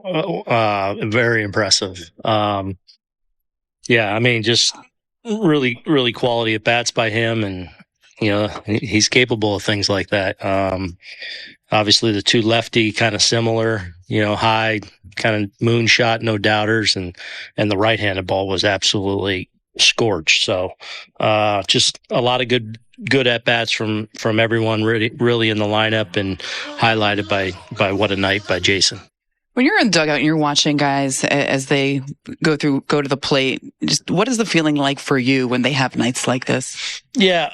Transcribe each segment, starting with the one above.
Very impressive. Yeah, I mean, just really, really quality at bats by him, and he's capable of things like that. Obviously, the two lefty kind of similar. High kind of moonshot, no doubters, and the right-handed ball was absolutely scorched. So, just a lot of good at bats from everyone really in the lineup, and highlighted by what a night by Jasson. When you're in the dugout and you're watching guys as they go to the plate, just what is the feeling like for you when they have nights like this? Yeah,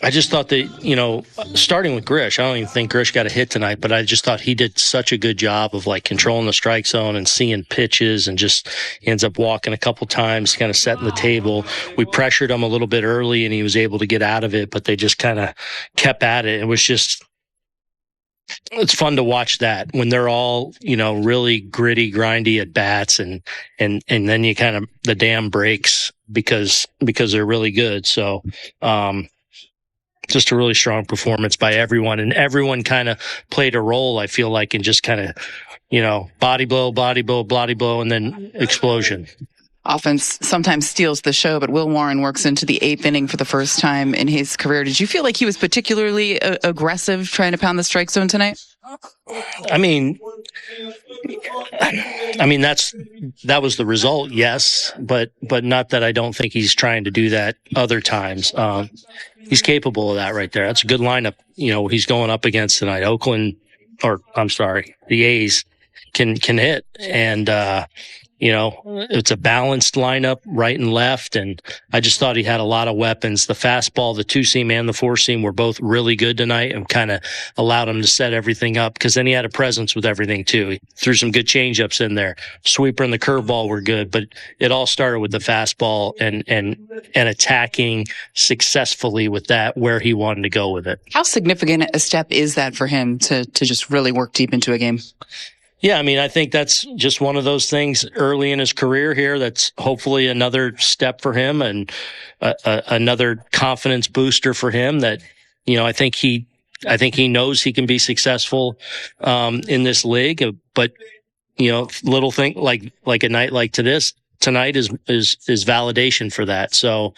I just thought that, starting with Grish, I don't even think Grish got a hit tonight, but I just thought he did such a good job of like controlling the strike zone and seeing pitches, and just he ends up walking a couple times, kind of setting the table. We pressured him a little bit early and he was able to get out of it, but they just kind of kept at it. It was just, it's fun to watch that when they're all, really gritty, grindy at bats, and then you kind of, the dam breaks because they're really good. So, just a really strong performance by everyone, and everyone kind of played a role, I feel like, in just kind of, body blow, and then explosion. Offense sometimes steals the show, but Will Warren works into the 8th inning for the first time in his career. Did you feel like he was particularly aggressive trying to pound the strike zone tonight? I mean, that was the result, yes, but not that I don't think he's trying to do that other times. He's capable of that right there. That's a good lineup. He's going up against tonight. The A's can hit, and it's a balanced lineup, right and left, and I just thought he had a lot of weapons. The fastball, the 2-seam and the 4-seam were both really good tonight, and kind of allowed him to set everything up, because then he had a presence with everything too. He threw some good changeups in there. Sweeper and the curveball were good, but it all started with the fastball and attacking successfully with that where he wanted to go with it. How significant a step is that for him to just really work deep into a game? Yeah, I mean, I think that's just one of those things early in his career here that's hopefully another step for him, and another confidence booster for him that, I think he knows he can be successful in this league. But, little thing like a night like tonight is validation for that. So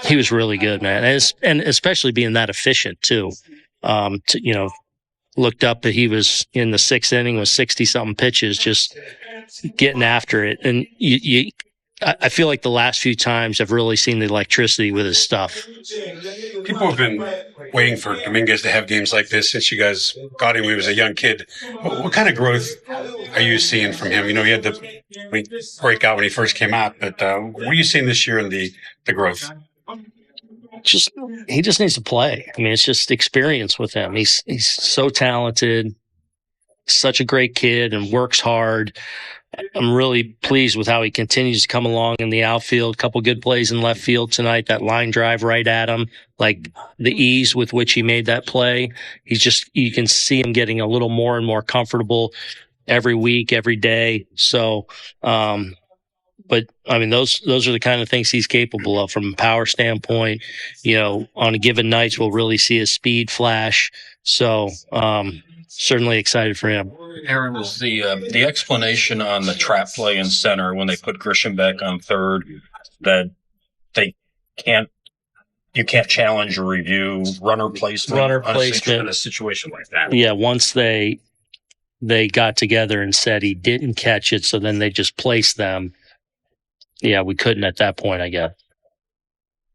he was really good, man. And especially being that efficient too. Looked up that he was in the 6th inning with 60-something pitches, just getting after it. And I feel like the last few times I've really seen the electricity with his stuff. People have been waiting for Dominguez to have games like this since you guys got him when he was a young kid. What kind of growth are you seeing from him? He had the breakout when he first came out, but what are you seeing this year in the growth? He just needs to play. I mean, it's just experience with him. He's so talented, such a great kid, and works hard. I'm really pleased with how he continues to come along in the outfield. Couple good plays in left field tonight. That line drive right at him, like the ease with which he made that play. You can see him getting a little more and more comfortable every week, every day. So, but I mean, those are the kind of things he's capable of from a power standpoint. On a given nights, we'll really see his speed flash. So, certainly excited for him. Aaron, was the explanation on the trap play in center when they put Grisham back on third that you can't challenge or review runner placement in a situation like that? Yeah, once they got together and said he didn't catch it, so then they just placed them. Yeah, we couldn't at that point, I guess.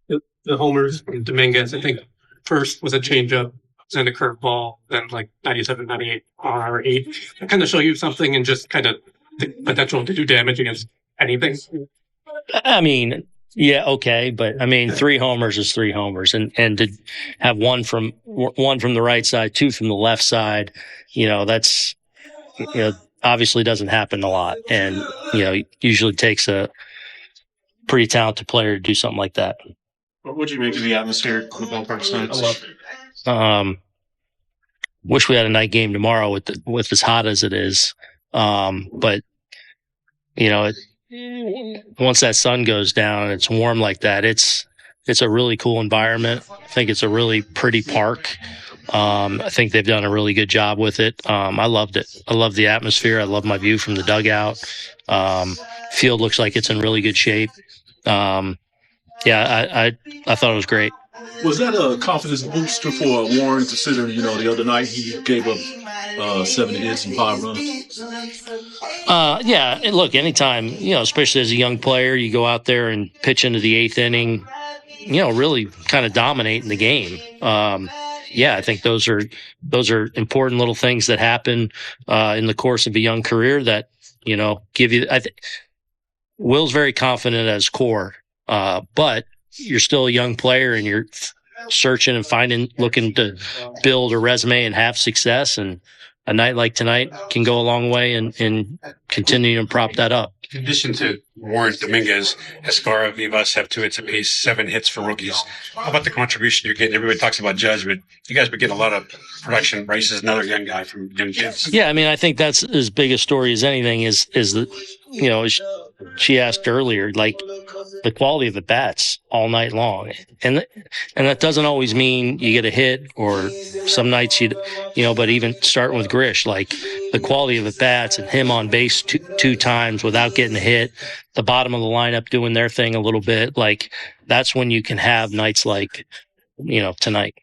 The homers from Dominguez, I think, first was a changeup, then a curveball, then like 97, 98, or 8. That kind of show you something and just kind of the potential to do damage against anything. I mean, yeah, okay, but I mean, 3 homers is 3 homers, and to have one from the right side, 2 from the left side, that's obviously doesn't happen a lot, and usually takes a pretty talented player to do something like that. What would you make of the atmosphere on the ballpark tonight? Wish we had a night game tomorrow with as hot as it is. But once that sun goes down and it's warm like that, it's a really cool environment. I think it's a really pretty park. I think they've done a really good job with it. I loved it. I love the atmosphere. I love my view from the dugout. Field looks like it's in really good shape. I thought it was great. Was that a confidence booster for Warren, considering, the other night he gave up 7 hits and 5 runs? And look, anytime, especially as a young player, you go out there and pitch into the 8th inning, really kind of dominating the game. I think those are important little things that happen in the course of a young career that, give you. Will's very confident as core, but you're still a young player and you're searching and looking to build a resume and have success. And a night like tonight can go a long way and continue to prop that up. In addition to Warren, Dominguez, Escara, Vivas have 2 hits apiece, 7 hits for rookies. How about the contribution you're getting? Everybody talks about Judge, but you guys been getting a lot of production. Rice is another young guy from young kids. Yeah, I mean, I think that's as big a story as anything is that, she asked earlier, like the quality of the bats all night long. And that doesn't always mean you get a hit or some nights but even starting with Grish, like the quality of the bats and him on base two times without getting a hit, the bottom of the lineup doing their thing a little bit, like that's when you can have nights like, tonight.